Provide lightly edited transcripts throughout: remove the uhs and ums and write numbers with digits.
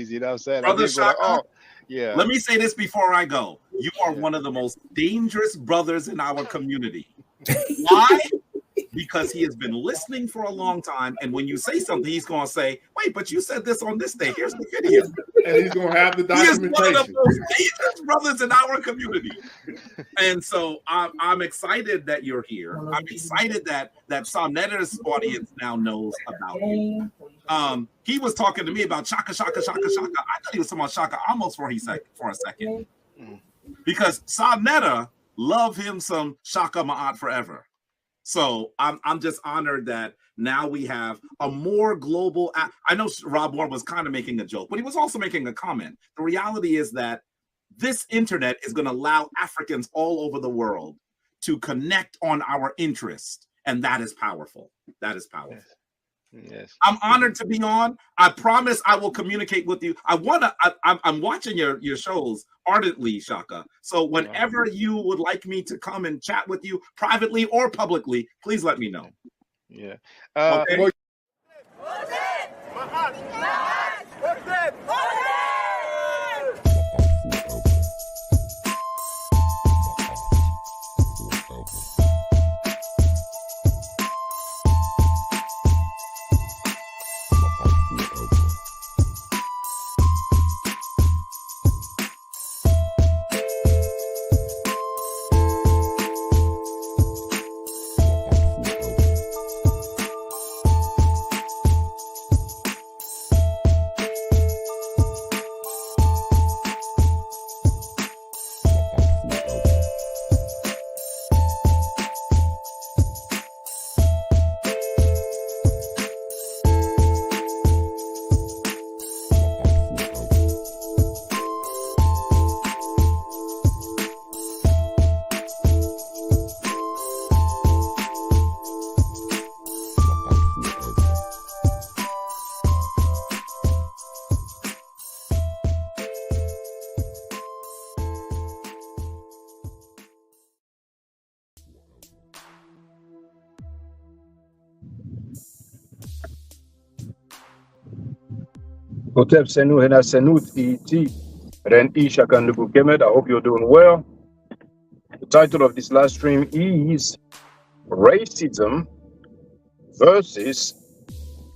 crazy. You know what I'm saying? I Brother did go like, Shaka, oh, yeah. let me say this before I go. You are one of the most dangerous brothers in our community. Why? Because he has been listening for a long time, and when you say something, he's going to say, "Wait, but you said this on this day. Here's the video." And he's going to have the He is one of documentation. the most dangerous brothers in our community. And so I'm excited that you're here. I'm excited that Soneta's audience now knows about you. He was talking to me about Shaka. I thought he was talking about Shaka almost for a second. Because Soneta love him some Shaka Ma'at forever. So I'm just honored that now we have a more global. I know Rob Moore was kind of making a joke, but he was also making a comment. The reality is that this internet is going to allow Africans all over the world to connect on our interest, and that is powerful. That is powerful. Yes. I'm honored to be on. I promise I will communicate with you. I'm watching your shows ardently, Shaka. So whenever you would like me to come and chat with you privately or publicly, please let me know. Yeah. Okay? Hotep Senu Hena Senut ET Ren Isha Kandubu Kemet. I hope you're doing well. The title of this live stream is Racism versus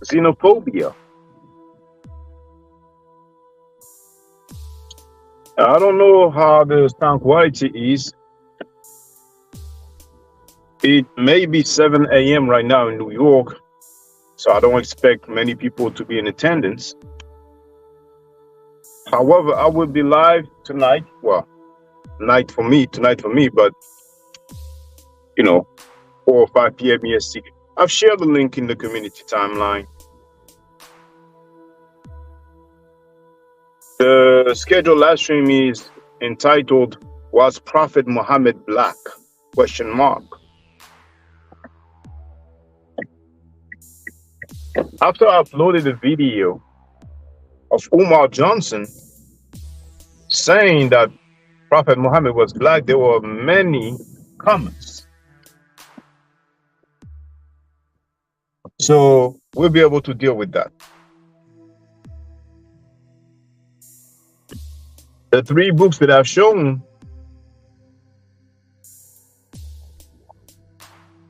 Xenophobia. I don't know how the sound quality is. It may be 7 a.m. right now in New York, so I don't expect many people to be in attendance. However, I will be live tonight. Well, tonight for me, but 4 or 5 p.m. EST. I've shared the link in the community timeline. The scheduled live stream is entitled "Was Prophet Muhammad Black?" Question mark. After I uploaded a video of Umar Johnson saying that Prophet Muhammad was black, there were many comments. So we'll be able to deal with that. The 3 books that I've shown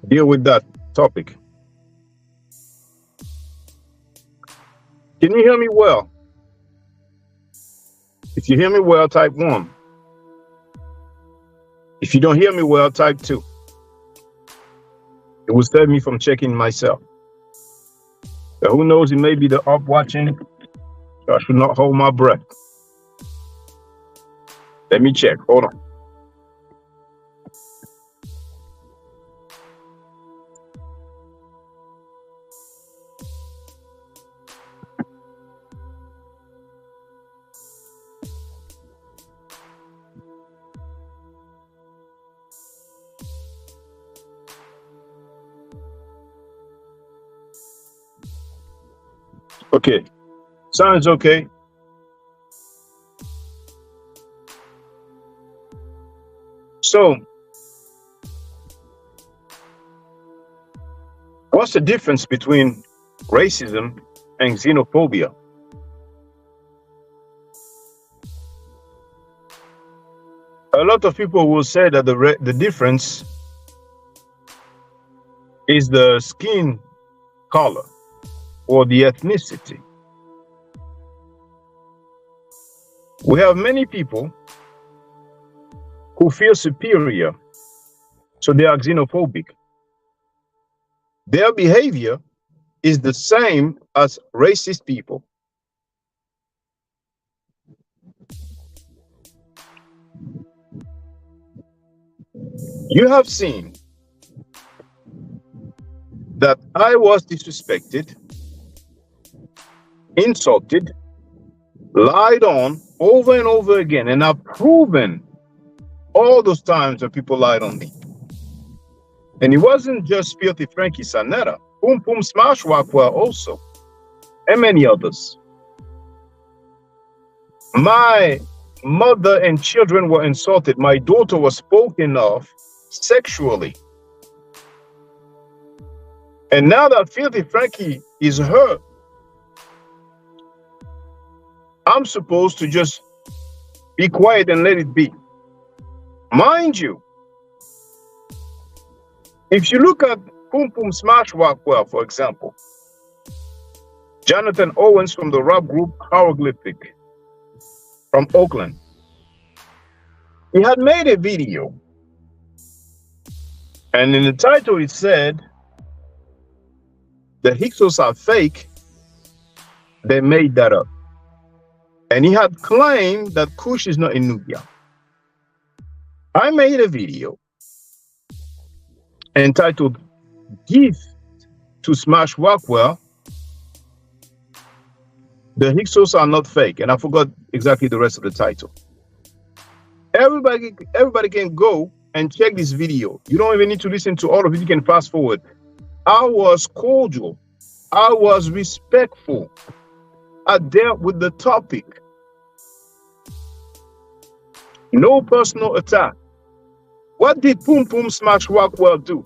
deal with that topic. Can you hear me well? If you hear me well, type 1. If you don't hear me well, type 2. It will save me from checking myself. So who knows, it may be the up watching, so I should not hold my breath. Let me check. Hold on. Okay. Sounds okay. So, what's the difference between racism and xenophobia? A lot of people will say that the difference is the skin color or the ethnicity. We have many people who feel superior, so they are xenophobic. Their behavior is the same as racist people. You have seen that I was disrespected, insulted, lied on over and over again, and I've proven all those times when people lied on me. And it wasn't just Filthy Frankie Sanetta, Boom Boom Smash Rockwell also, and many others. My mother and children were insulted. My daughter was spoken of sexually. And now that Filthy Frankie is hurt, I'm supposed to just be quiet and let it be. Mind you, if you look at Boom Boom Smash Rockwell, for example, Jonathan Owens from the rap group Hieroglyphic from Oakland, he had made a video, and in the title it said, "The Hyksos are fake, they made that up." And he had claimed that Kush is not in Nubia. I made a video entitled "Gift to Smash Rockwell, the Hyksos are not fake," and I forgot exactly the rest of the title. Everybody can go and check this video. You don't even need to listen to all of it. You can fast forward. I was cordial. I was respectful. I dealt with the topic. No personal attack. What did Boom Boom Smash Rockwell do?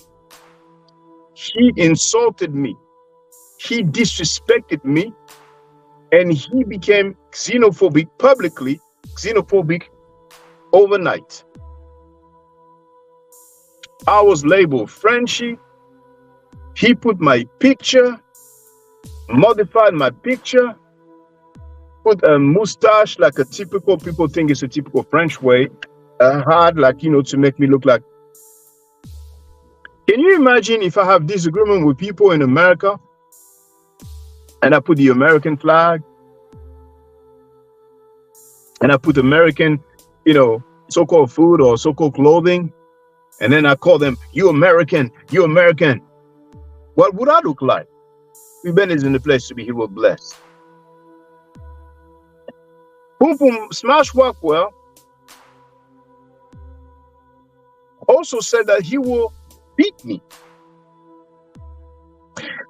He insulted me. He disrespected me. And he became xenophobic publicly, xenophobic overnight. I was labeled Frenchy. He put my picture, modified my picture, put a mustache like a typical, people think it's a typical French way, a hat like, to make me look like. Can you imagine if I have disagreement with people in America and I put the American flag and I put American, so-called food or so-called clothing, and then I call them, "You American, you American." What would I look like? Ben is in the place to be, he will bless. Boom Boom Smash Rockwell also said that he will beat me.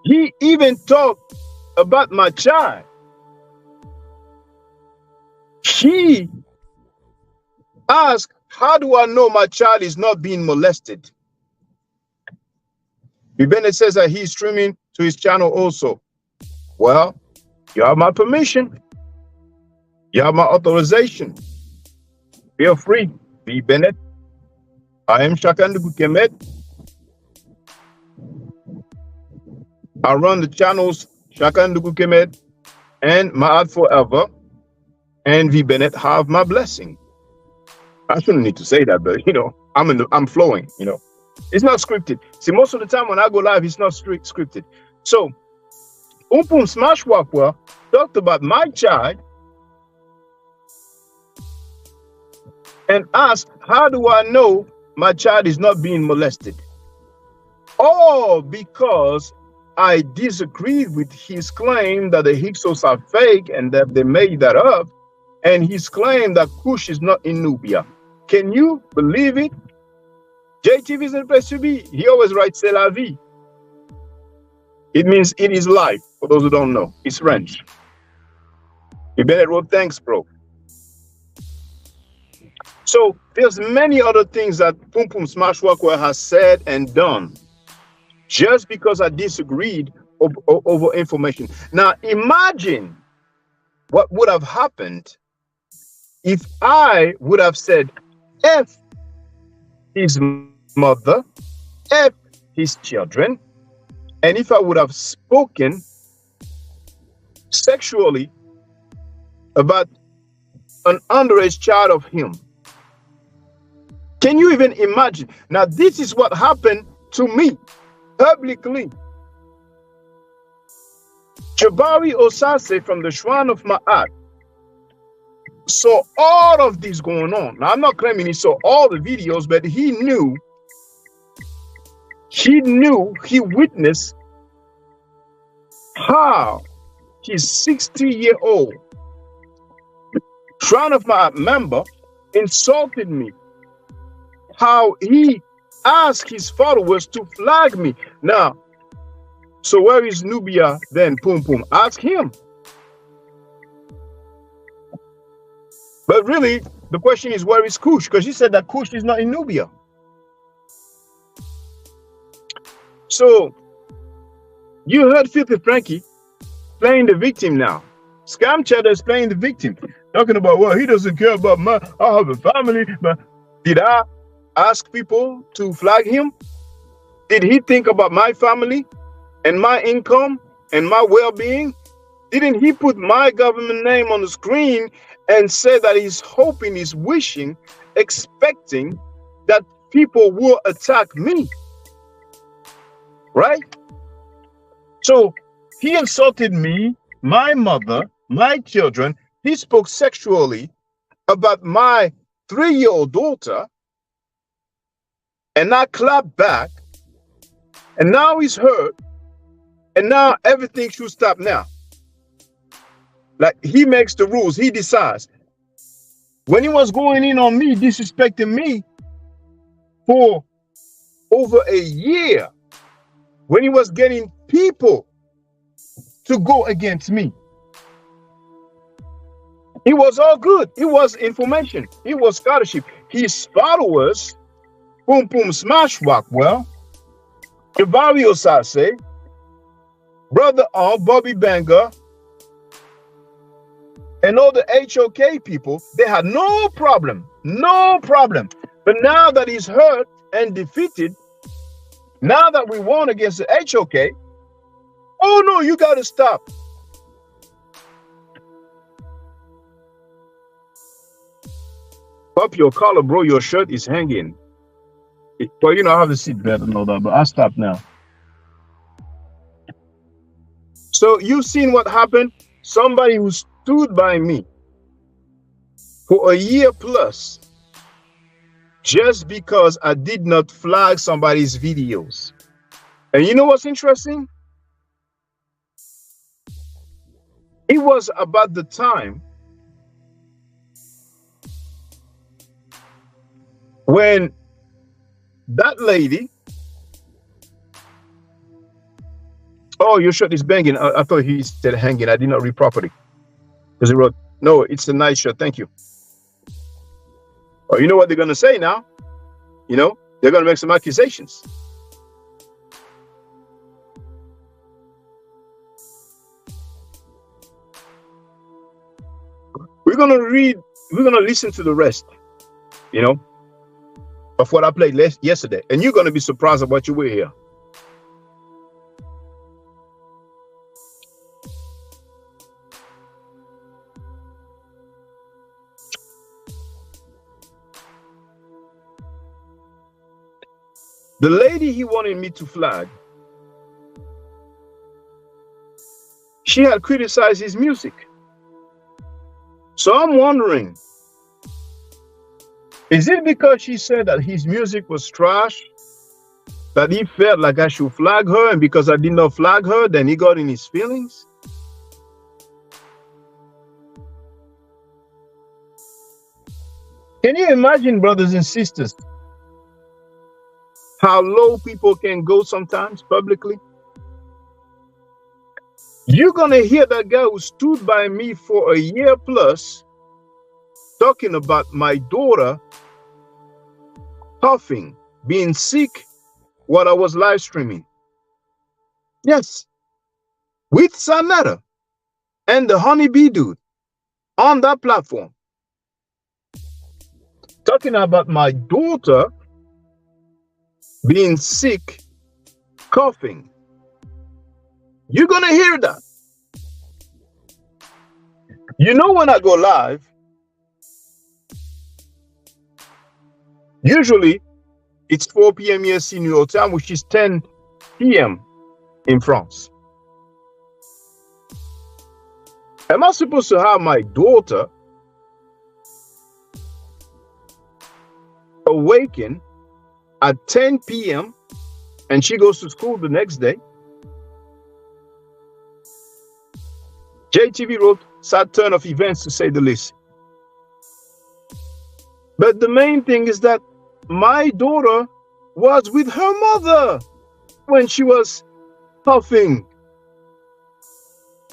He even talked about my child. He asked, "How do I know my child is not being molested?" Bennett says that he's streaming to his channel also. Well, you have my permission. You have my authorization. Feel free, B. Bennett. I am Shakandugu Kemet. I run the channels Shakandugu Kemet and Ma'ad Forever, and V. Bennett have my blessing. I shouldn't need to say that, but I'm flowing, It's not scripted. See, most of the time when I go live, it's not scripted. So, Boom Boom Smash Rockwell talked about my child and asked, "How do I know my child is not being molested?" All because I disagreed with his claim that the Hyksos are fake and that they made that up, and his claim that Kush is not in Nubia. Can you believe it? JTV is in the place to be. He always writes "C'est la vie." It means it is life, for those who don't know. It's French. You better wrote "Thanks, bro." So there's many other things that Boom Boom Smash Rockwell has said and done just because I disagreed over information. Now imagine what would have happened if I would have said, F his mother, F his children, and if I would have spoken sexually about an underage child of him. Can you even imagine? Now, this is what happened to me publicly. Jabari Osase from the Shrine of Ma'at saw all of this going on. Now, I'm not claiming he saw all the videos, but he he witnessed how his 60-year-old Shrine of Ma'at member insulted me, how he asked his followers to flag me. Now, so where is Nubia then? Pum Pum, ask him. But really, the question is, where is Kush? Because he said that Kush is not in Nubia. So you heard Filthy Frankie playing the victim now. Scam Cheddar is playing the victim, talking about, well, he doesn't care about I have a family. But did I ask people to flag him? Did he think about my family and my income and my well-being? Didn't he put my government name on the screen and say that he's hoping, he's wishing, expecting that people will attack me? Right? So he insulted me, my mother, my children. He spoke sexually about my 3-year-old daughter, and I clapped back, and now he's hurt, and now everything should stop now. Like, he makes the rules, he decides. When he was going in on me, disrespecting me for over a year, when he was getting people to go against me, it was all good. It was information. It was scholarship. His followers, Pum Pum Smash Rockwell, Jabari Osase, Brother Al, Bobby Banger, and all the HOK people, they had no problem. But now that he's hurt and defeated, now that we won against the HOK, oh no, you got to stop. Up your collar, bro, your shirt is hanging. Well, you know, I have the seat belt and all that, but I'll stop now. So you've seen what happened? Somebody who stood by me for a year plus just because I did not flag somebody's videos. And you know what's interesting? It was about the time when that lady, oh, your shirt is banging. I thought he said hanging. I did not read properly. Because he wrote, no, it's a nice shirt. Thank you. Oh, you know what they're going to say now? You know, they're going to make some accusations. We're going to listen to the rest, you know, of what I played yesterday. And you're going to be surprised at what you will hear. The lady he wanted me to flag, she had criticized his music. So I'm wondering, is it because she said that his music was trash that he felt like I should flag her, and because I did not flag her, then he got in his feelings? Can you imagine, brothers and sisters, how low people can go sometimes publicly? You're going to hear that guy who stood by me for a year plus talking about my daughter coughing, being sick while I was live streaming. Yes, with Sanetta and the honeybee dude on that platform. talking about my daughter being sick, coughing. You're going to hear that. You know, when I go live, usually it's 4 p.m. EST New York time, which is 10 p.m. in France. Am I supposed to have my daughter awaken at 10 p.m. and she goes to school the next day? JTV wrote, sad turn of events to say the least. But the main thing is that my daughter was with her mother when she was coughing.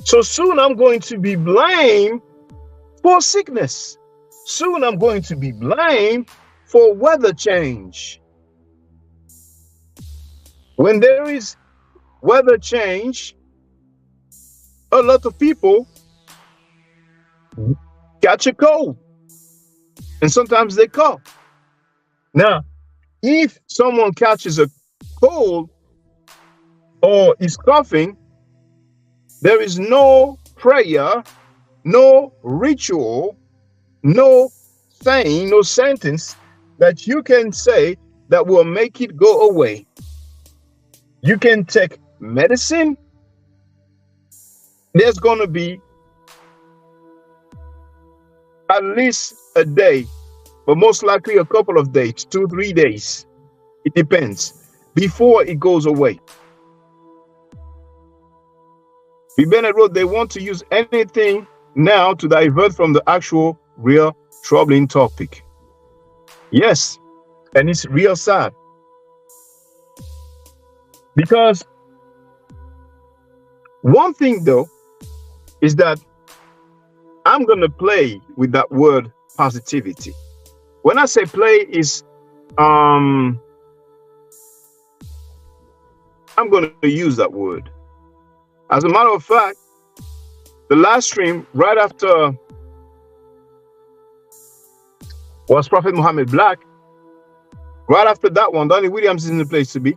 So soon I'm going to be blamed for sickness. Soon I'm going to be blamed for weather change. When there is weather change, a lot of people catch a cold, and sometimes they cough. Now, if someone catches a cold or is coughing, there is no prayer, no ritual, no saying, no sentence that you can say that will make it go away. You can take medicine. There's going to be at least a day, but most likely a couple of days, 2-3 days. It depends, before it goes away. B. Bennett wrote, they want to use anything now to divert from the actual, real, troubling topic. Yes, and it's real sad. Because one thing, though, is that I'm going to play with that word positivity. When I say play is, I'm going to use that word. As a matter of fact, the last stream right after was Prophet Muhammad Black. Right after that one, Donnie Williams is in the place to be.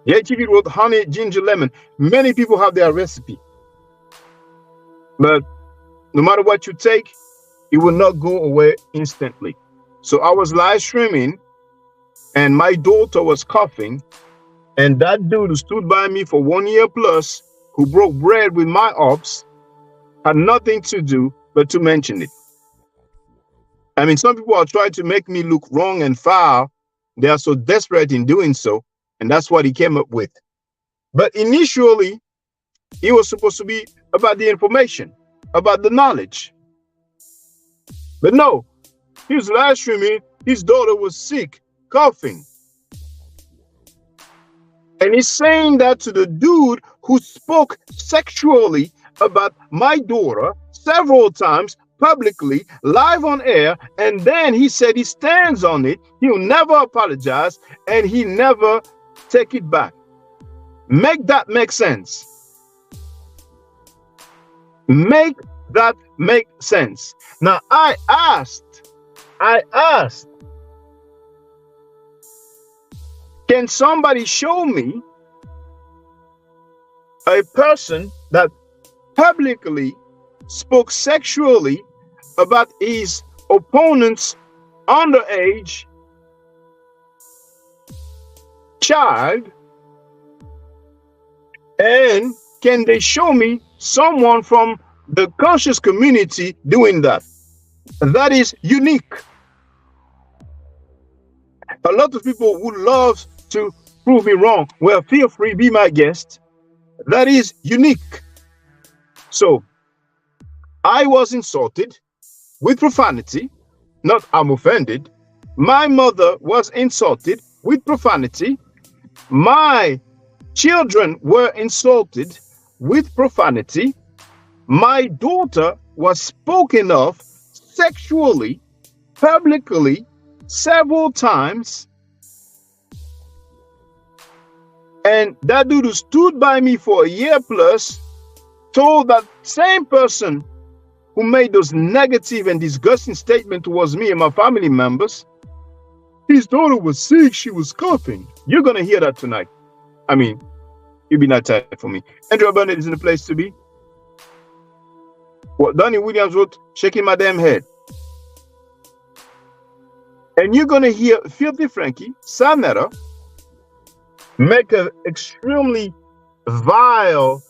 JTV wrote honey, ginger, lemon. Many people have their recipe. But no matter what you take, it will not go away instantly. So I was live streaming and my daughter was coughing. And that dude who stood by me for 1 year plus, who broke bread with my ops, had nothing to do but to mention it. I mean, some people are trying to make me look wrong and foul. They are so desperate in doing so. And that's what he came up with. But initially, it was supposed to be about the information, about the knowledge. But no, he was live streaming. His daughter was sick, coughing. And he's saying that to the dude who spoke sexually about my daughter several times publicly, live on air, and then he said he stands on it. He'll never apologize, and he never take it back. Make that make sense. Make that make sense. Now, I asked, can somebody show me a person that publicly spoke sexually about his opponent's underage child? And can they show me someone from the conscious community doing that? That is unique. A lot of people would love to prove me wrong. Well, feel free, be my guest. That is unique. So, I was insulted with profanity. Not I'm offended. My mother was insulted with profanity. My children were insulted with profanity. My daughter was spoken of sexually, publicly, several times. And that dude who stood by me for a year plus told that same person who made those negative and disgusting statements towards me and my family members. His daughter was sick, she was coughing. You're going to hear that tonight. I mean, you'll be not tired for me. Andrew Abundant is in the place to be. What Donnie Williams wrote, shaking my damn head. And you're going to hear Filthy Frankie, Sanetta, make an extremely vile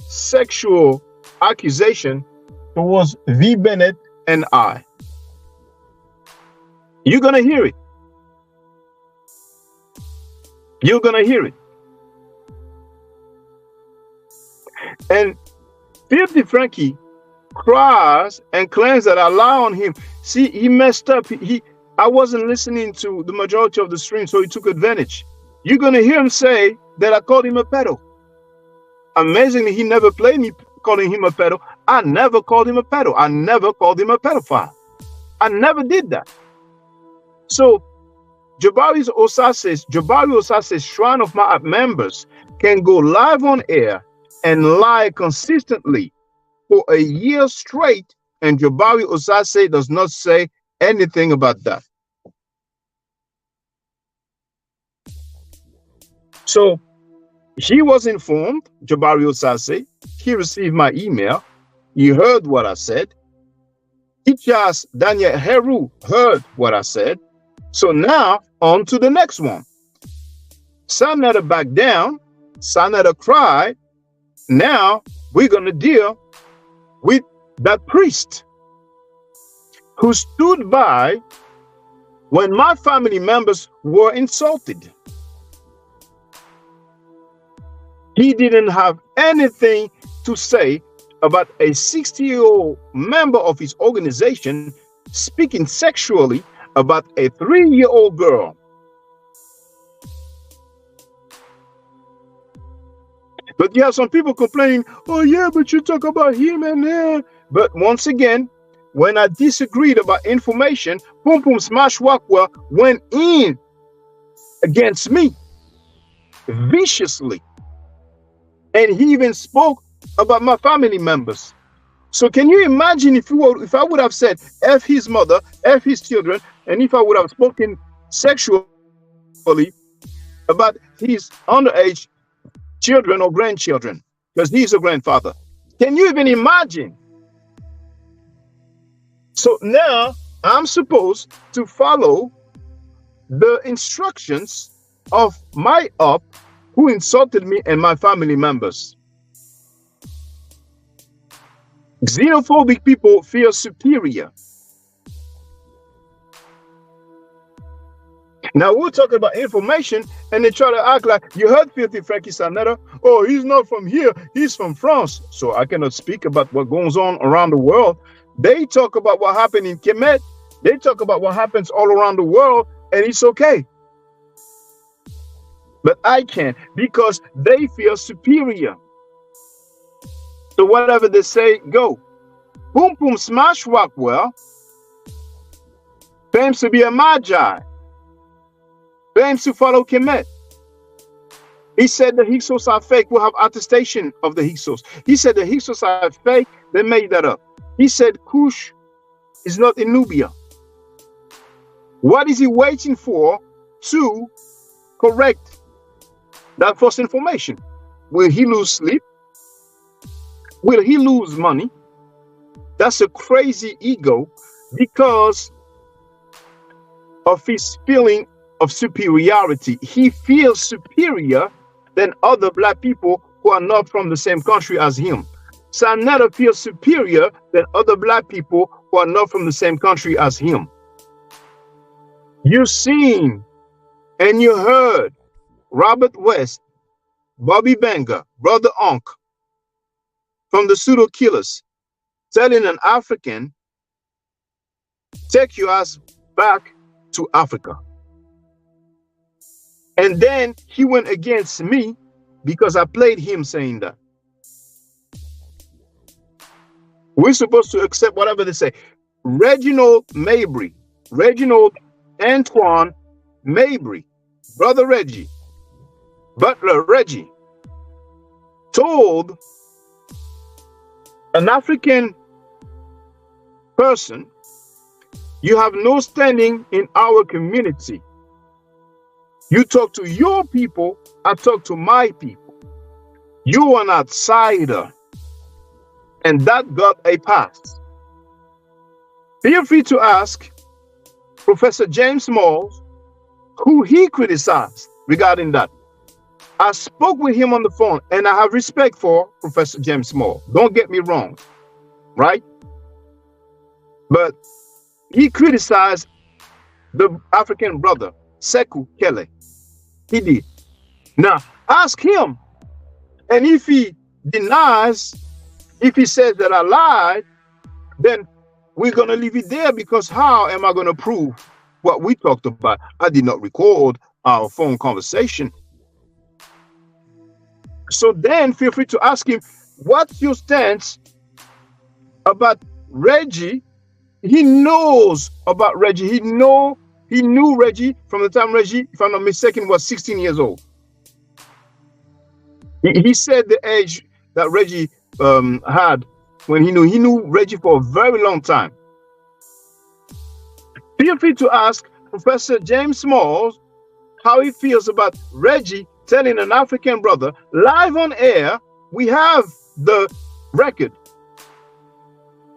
sexual accusation towards V. Bennett and I. You're going to hear it. You're going to hear it. And Filthy Frankie cries and claims that I lie on him. See, he messed up. I wasn't listening to the majority of the stream, so he took advantage. You're going to hear him say that I called him a pedo. Amazingly, he never played me calling him a pedo. I never called him a pedo. I never called him a pedophile. I never did that. So Jabari Osase's Shrine of My members can go live on air and lie consistently for a year straight, and Jabari Osase does not say anything about that. So he was informed, Jabari Osase. He received my email. He heard what I said. Ichas Daniel Heru heard what I said. So now on to the next one. Sanetta backed down. Sanetta cried. Now we're going to deal with that priest who stood by when my family members were insulted. He didn't have anything to say about a 60-year-old member of his organization speaking sexually about a 3-year-old girl. But you have some people complaining, oh yeah, but you talk about him and there. But once again, when I disagreed about information, Pum Pum Smash Wakwa went in against me viciously. And he even spoke about my family members. So can you imagine if I would have said F his mother, F his children, and if I would have spoken sexually about his underage children or grandchildren, because he's a grandfather. Can you even imagine? So now I'm supposed to follow the instructions of my up who insulted me and my family members. Xenophobic people feel superior. Now we're talking about information and they try to act like, you heard Filthy Frankie Sanetta? Oh, he's not from here, he's from France. So I cannot speak about what goes on around the world. They talk about what happened in Kemet. They talk about what happens all around the world, and it's okay. But I can't, because they feel superior. So whatever they say, go. Pum Pum Smash Rockwell claims to be a Magi, claims to follow Kemet. He said the Hyksos are fake. We'll have attestation of the Hyksos. He said the Hyksos are fake. They made that up. He said Kush is not in Nubia. What is he waiting for to correct that false information? Will he lose sleep? Will he lose money? That's a crazy ego because of his feeling of superiority. He feels superior than other black people who are not from the same country as him. Sanetta feels superior than other black people who are not from the same country as him. You've seen and you heard Robert West, Bobby Banger, Brother Onk from the Pseudo Killers telling an African, take your ass back to Africa. And then he went against me because I played him saying that. We're supposed to accept whatever they say. Reginald Mabry, Reginald Antoine Mabry, Brother Reggie, Butler Reggie, told an African person, you have no standing in our community. You talk to your people, I talk to my people. You are an outsider, and that got a pass. Feel free to ask Professor James Smalls who he criticized regarding that. I spoke with him on the phone, and I have respect for Professor James Small. Don't get me wrong, right? But he criticized the African brother, Sekou Kele. He did. Now, ask him. And if he denies, if he says that I lied, then we're going to leave it there, because how am I going to prove what we talked about? I did not record our phone conversation. So then feel free to ask him, what's your stance about Reggie? He knows about Reggie. He knew Reggie from the time Reggie, if I'm not mistaken, was 16 years old. He said the age that Reggie had when he knew Reggie for a very long time. Feel free to ask Professor James Smalls how he feels about Reggie telling an African brother live on air. We have the record.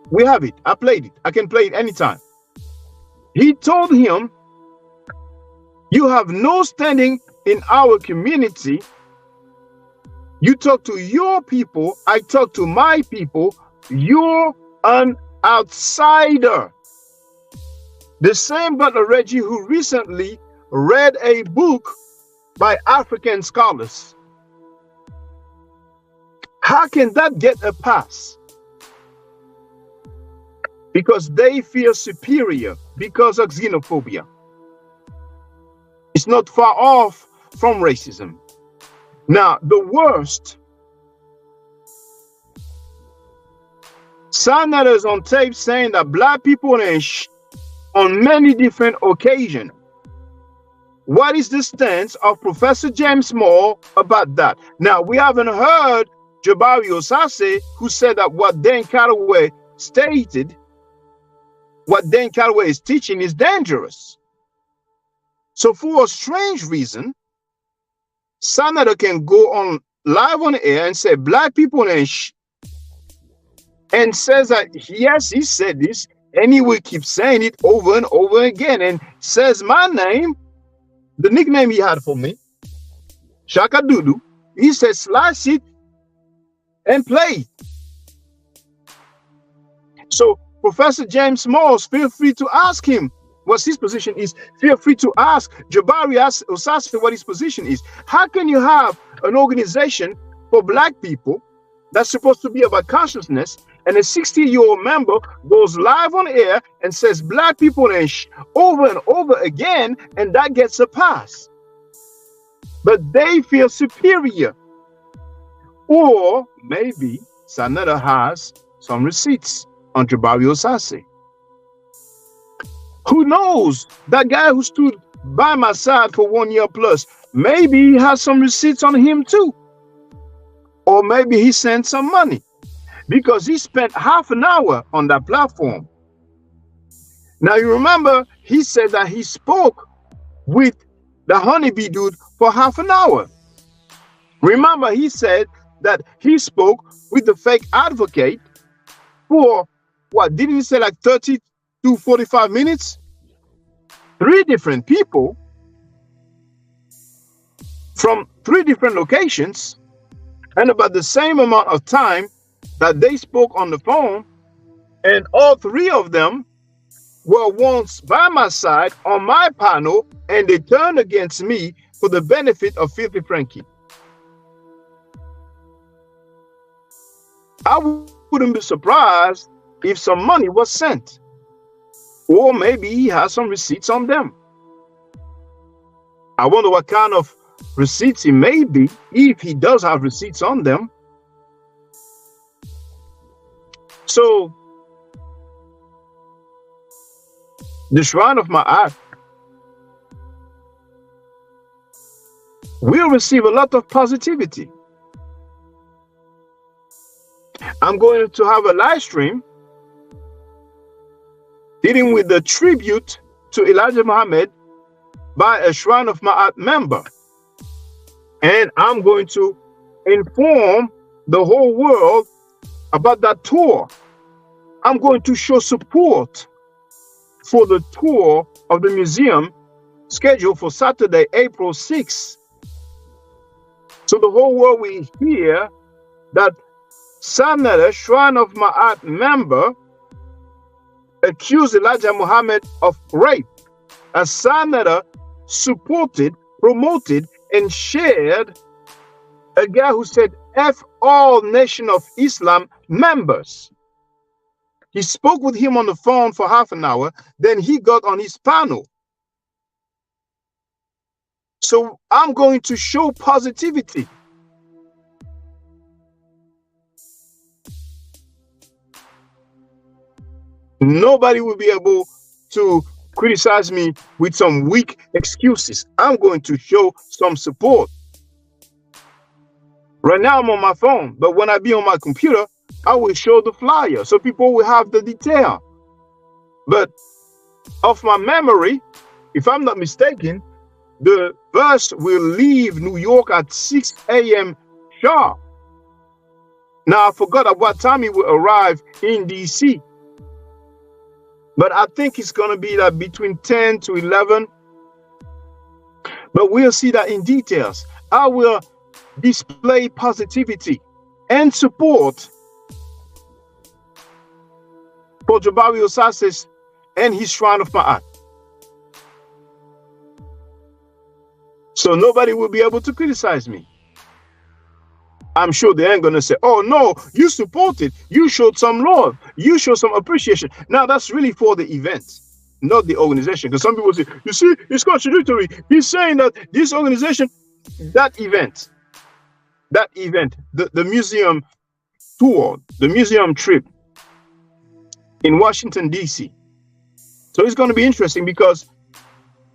We have it. I played it. I can play it anytime. He told him, you have no standing in our community. You talk to your people, I talk to my people. You're an outsider. The same Butler Reggie who recently read a book by African scholars. How can that get a pass? Because they feel superior because of xenophobia. It's not far off from racism. Now, the worst, senators on tape saying that black people on many different occasions. What is the stance of Professor James Small about that? Now, we haven't heard Jabari Osase, who said that what Dan Calloway stated, what Dan Calloway is teaching is dangerous. So for a strange reason, senator can go on live on air and say black people and says that, yes, he said this, and he will keep saying it over and over again, and says my name, the nickname he had for me, Shaka Dudu. He says slice it and play. So Professor James Smalls, feel free to ask him what his position is. Feel free to ask Jabari Osase what his position is. How can you have an organization for black people that's supposed to be about consciousness, and a 60-year-old member goes live on air and says black people over and over again, and that gets a pass? But they feel superior. Or maybe Sanada has some receipts on Jabari Osase. Who knows? That guy who stood by my side for 1 year plus, maybe he has some receipts on him too. Or maybe he sent some money, because he spent half an hour on that platform. Now, you remember, he said that he spoke with the honeybee dude for half an hour. Remember, he said that he spoke with the fake advocate for, what, didn't he say like 30 to 45 minutes? 3 different people from 3 different locations, and about the same amount of time that they spoke on the phone, and all 3 of them were once by my side on my panel, and they turned against me for the benefit of Filthy Frankie. I wouldn't be surprised if some money was sent, or maybe he has some receipts on them. I wonder what kind of receipts it may be, if he does have receipts on them. So the Shrine of Ma'at will receive a lot of positivity. I'm going to have a live stream dealing with the tribute to Elijah Muhammad by a Shrine of Ma'at member. And I'm going to inform the whole world about that tour. I'm going to show support for the tour of the museum scheduled for Saturday, April 6th. So the whole world will hear that Sanada, Shrine of Ma'at member, accused Elijah Muhammad of rape, as Sanada supported, promoted, and shared a guy who said, F all Nation of Islam members. He spoke with him on the phone for half an hour, then he got on his panel. So I'm going to show positivity. Nobody will be able to criticize me with some weak excuses. I'm going to show some support. Right now I'm on my phone, but when I be on my computer, I will show the flyer so people will have the detail. But of my memory, if I'm not mistaken, the bus will leave New York at 6 a.m. sharp. Now I forgot at what time it will arrive in DC. But I think it's going to be like between 10 to 11. But we'll see that in details. I will display positivity and support for Jabari Osasis and his Shrine of Ma'at. So nobody will be able to criticize me. I'm sure they ain't going to say, oh no, you supported, you showed some love, you showed some appreciation. Now that's really for the event, not the organization. Because some people say, you see, it's contradictory. He's saying that this organization, that event, the museum tour, the museum trip in Washington, D.C. So it's going to be interesting because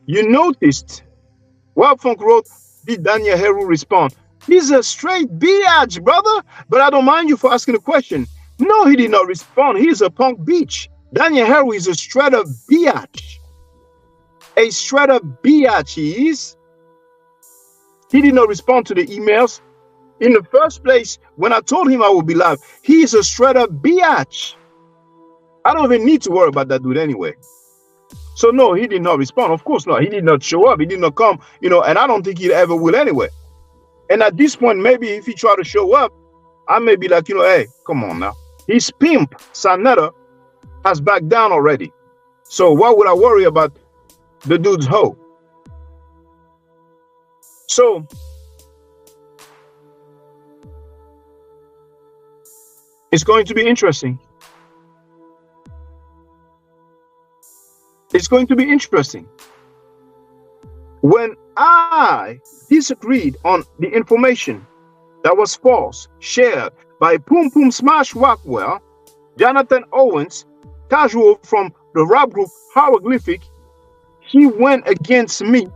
you noticed Wild Funk wrote, did Daniel Heru respond? He's a straight biatch, brother. But I don't mind you for asking a question. No, he did not respond. He's a punk bitch. Daniel Heru is a straight up biatch. A straight up biatch he is. He did not respond to the emails. In the first place, when I told him I would be live, he's a straight up biatch. I don't even need to worry about that dude anyway. So no, he did not respond. Of course not. He did not show up. He did not come, and I don't think he ever will anyway. And at this point, maybe if he try to show up, I may be like, hey, come on now. His pimp, Sanetta, has backed down already. So why would I worry about the dude's hoe? So it's going to be interesting. It's going to be interesting. When I disagreed on the information that was false, shared by Poom Poom Smash Rockwell, Jonathan Owens, casual from the rap group Hieroglyphic, he went against me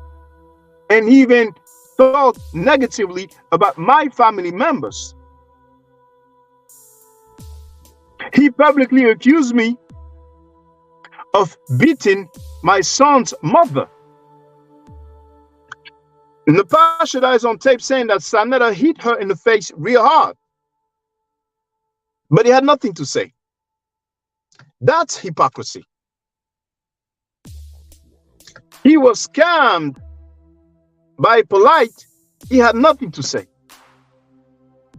and even thought negatively about my family members. He publicly accused me of beating my son's mother. Napasha is on tape saying that Sanetta hit her in the face real hard. But he had nothing to say. That's hypocrisy. He was scammed by Polite. He had nothing to say.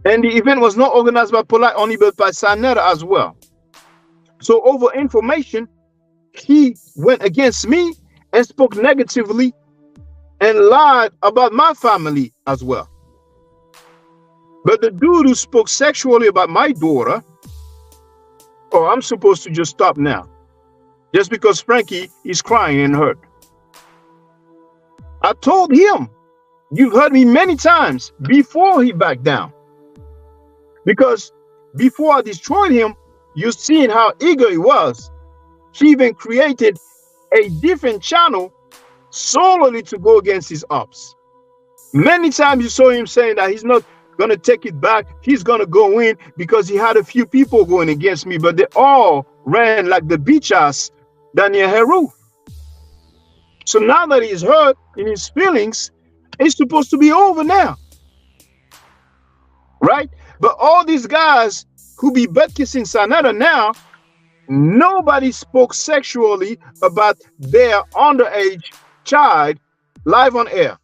And the event was not organized by Polite only, but by Sanetta as well. So over information, he went against me and spoke negatively and lied about my family as well. But the dude who spoke sexually about my daughter, oh, I'm supposed to just stop now. Just because Frankie is crying and hurt. I told him, you've heard me many times before he backed down. Because before I destroyed him, you've seen how eager he was. He even created a different channel solely to go against his ops. Many times you saw him saying that he's not going to take it back. He's going to go in because he had a few people going against me, but they all ran like the bitch ass Daniel Heru. So now that he's hurt in his feelings, it's supposed to be over now, right? But all these guys who be butt kissing Sanada now, nobody spoke sexually about their underage child live on air.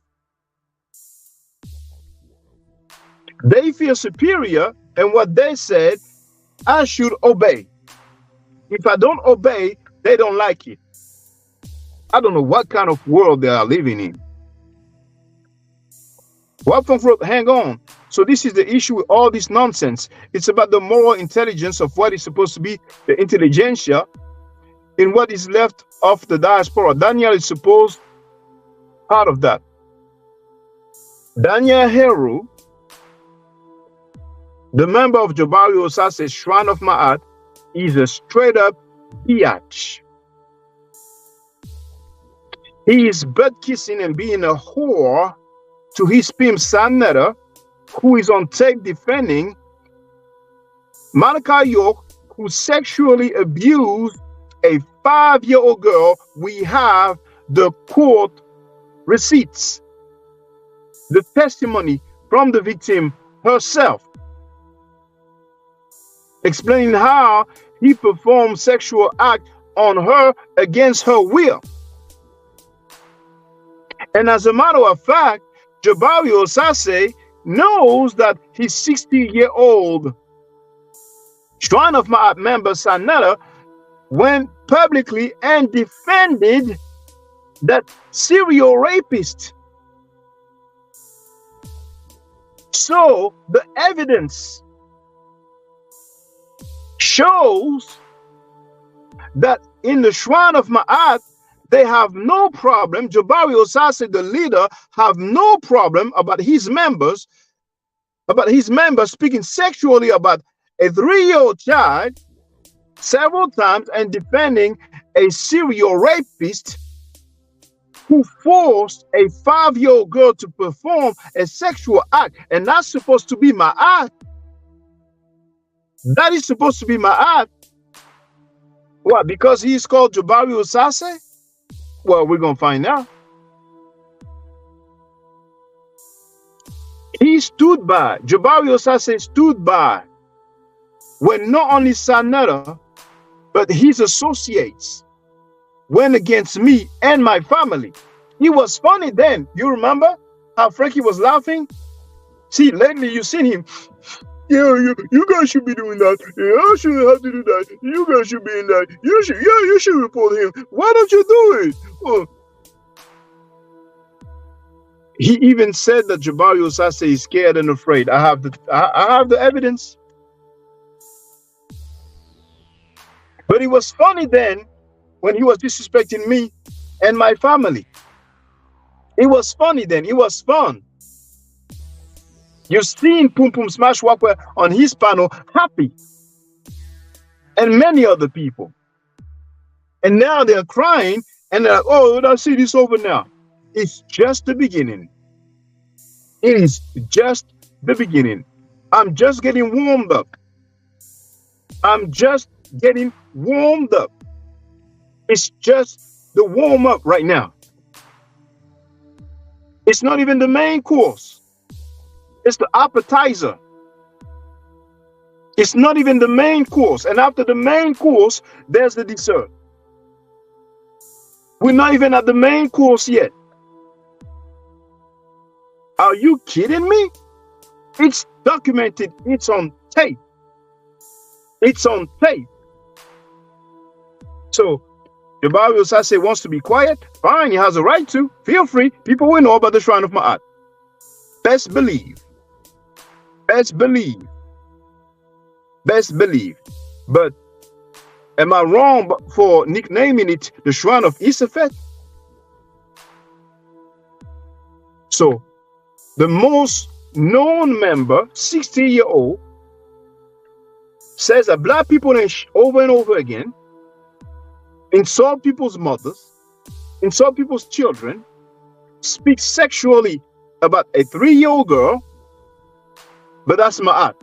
They feel superior, and what they said, I should obey. If I don't obey, they don't like it. I don't know what kind of world they are living in. Hang on. So this is the issue with all this nonsense. It's about the moral intelligence of what is supposed to be the intelligentsia in what is left of the diaspora. Daniel is supposed part of that. Daniel Heru, the member of Jabari Osase's Shrine of Ma'at, is a straight up biatch. He is butt kissing and being a whore to his pimp Sanetta, who is on tape defending Malachi York, who sexually abused a 5-year-old girl. We have the court receipts, the testimony from the victim herself, explaining how he performed sexual act on her against her will. And as a matter of fact, Jabari Osase knows that his 60-year-old Shrine of Ma'at member Sanetta went publicly and defended that serial rapist. So the evidence shows that in the Shrine of Ma'at, they have no problem. Jabari Osase, the leader, have no problem about his members speaking sexually about a 3-year-old child several times and defending a serial rapist who forced a 5-year-old girl to perform a sexual act. And that's supposed to be Ma'at. That is supposed to be Ma'at. What? Because he's called Jabari Osase? Well, we're going to find out. He stood by, Jabari Osase stood by when not only Sanetta, but his associates went against me and my family. It was funny then. You remember how Frankie was laughing? See, lately you seen him. Yeah, you guys should be doing that. Yeah, I shouldn't have to do that. You guys should be in that. You should report him. Why don't you do it? Well, he even said that Jabari Osase is scared and afraid. I have the evidence. But it was funny then when he was disrespecting me and my family. It was funny then. It was fun. You've seen Pum Pum Smash Walker on his panel happy, and many other people. And now they're crying and they're like, oh, I see this over now. It's just the beginning. It is just the beginning. I'm just getting warmed up. I'm just getting warmed up. It's just the warm up right now. It's not even the main course. It's the appetizer. It's not even the main course. And after the main course, there's the dessert. We're not even at the main course yet. Are you kidding me? It's documented. It's on tape. It's on tape. So, Jabari Osase wants to be quiet. Fine, he has a right to. Feel free. People will know about the Shrine of Ma'at. Best believe. Best believe. Best believe. But am I wrong for nicknaming it the Shrine of Isafet? So, the most known member, 60-year-old, says that black people over and over again insult people's mothers, insult people's children, speak sexually about a 3-year-old girl, but that's Ma'at.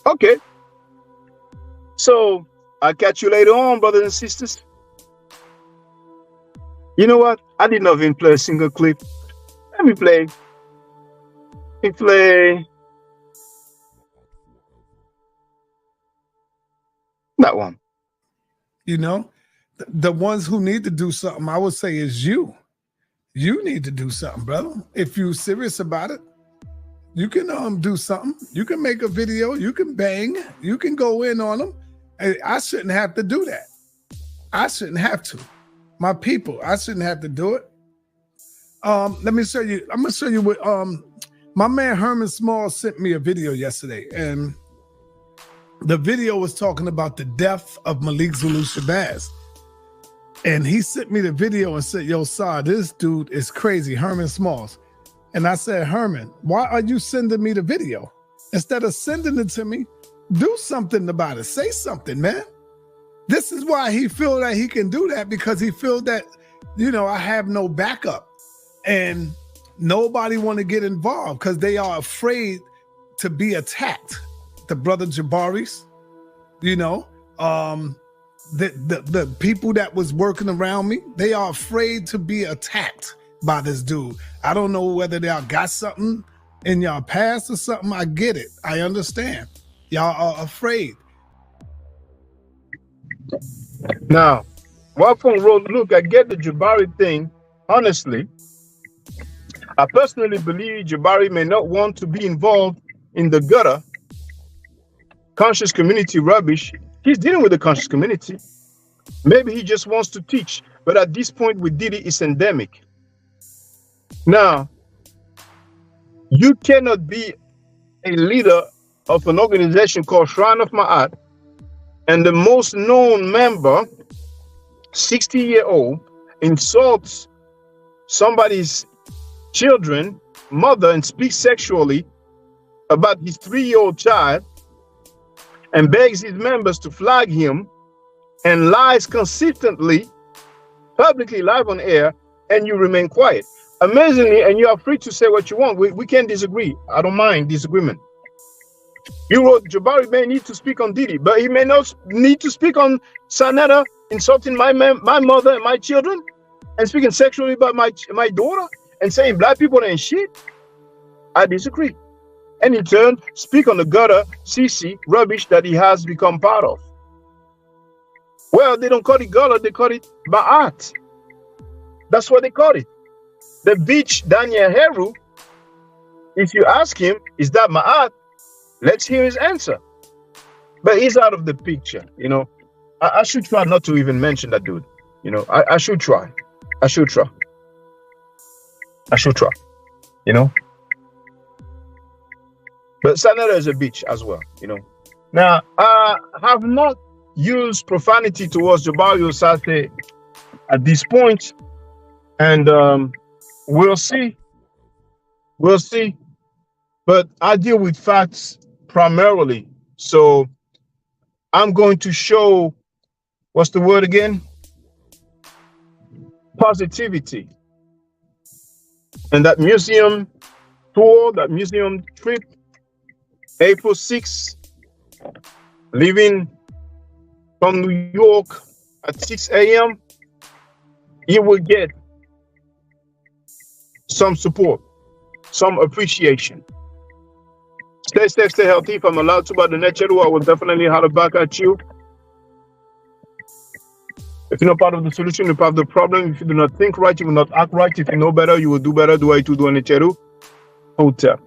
Okay. So I'll catch you later on, brothers and sisters. You know what? I did not even play a single clip. Let me play. Let me play that one. You know, the ones who need to do something, I would say, is you. You need to do something, brother. If you're serious about it, you can do something. You can make a video. You can bang. You can go in on them. I shouldn't have to do that. I shouldn't have to. My people, I shouldn't have to do it. Let me show you. I'm gonna show you what my man Herman Small sent me a video yesterday, and the video was talking about the death of Malik Zulu Shabazz. And he sent me the video and said, yo, Sar, this dude is crazy, Herman Smalls. And I said, Herman, why are you sending me the video? Instead of sending it to me, do something about it. Say something, man. This is why he feel that he can do that, because he feel that, you know, I have no backup. And nobody want to get involved because they are afraid to be attacked. The brother Jabaris, you know, the people that was working around me, they are afraid to be attacked by this dude. I don't know whether y'all got something in y'all past or something. I get it. I understand. Y'all are afraid. Now, Wapon wrote, look, I get the Jabari thing. Honestly, I personally believe Jabari may not want to be involved in the gutter conscious community rubbish. He's dealing with the conscious community. Maybe he just wants to teach, but at this point with Diddy, it's endemic. Now, you cannot be a leader of an organization called Shrine of Ma'at, and the most known member, 60-year-old, insults somebody's children, mother, and speaks sexually about his 3-year-old child, and begs his members to flag him, and lies consistently, publicly, live on air, and you remain quiet. Amazingly, and you are free to say what you want. We can disagree. I don't mind disagreement. You wrote, Jabari may need to speak on Diddy, but he may not need to speak on Sanetta insulting my mother and my children, and speaking sexually about my daughter, and saying black people ain't shit. I disagree. And in turn, speak on the gutter, CC, rubbish that he has become part of. Well, they don't call it gutter, they call it Ma'at. That's what they call it. The beach, Daniel Heru, if you ask him, is that Ma'at? Let's hear his answer. But he's out of the picture, you know. I should try not to even mention that dude. You know, I should try. I should try. You know. But Sanetta is a bitch as well, you know. Now, I have not used profanity towards Jabari Osase at this point, and we'll see. We'll see. But I deal with facts primarily. So I'm going to show, what's the word again? Positivity. And that museum tour, that museum trip, April 6th, leaving from New York at 6 a.m., you will get some support, some appreciation. Stay safe, stay healthy. If I'm allowed to by the next channel, I will definitely holler back at you. If you're not part of the solution, you're part of the problem. If you do not think right, you will not act right. If you know better, you will do better. Do I to do on the channel? Hotel.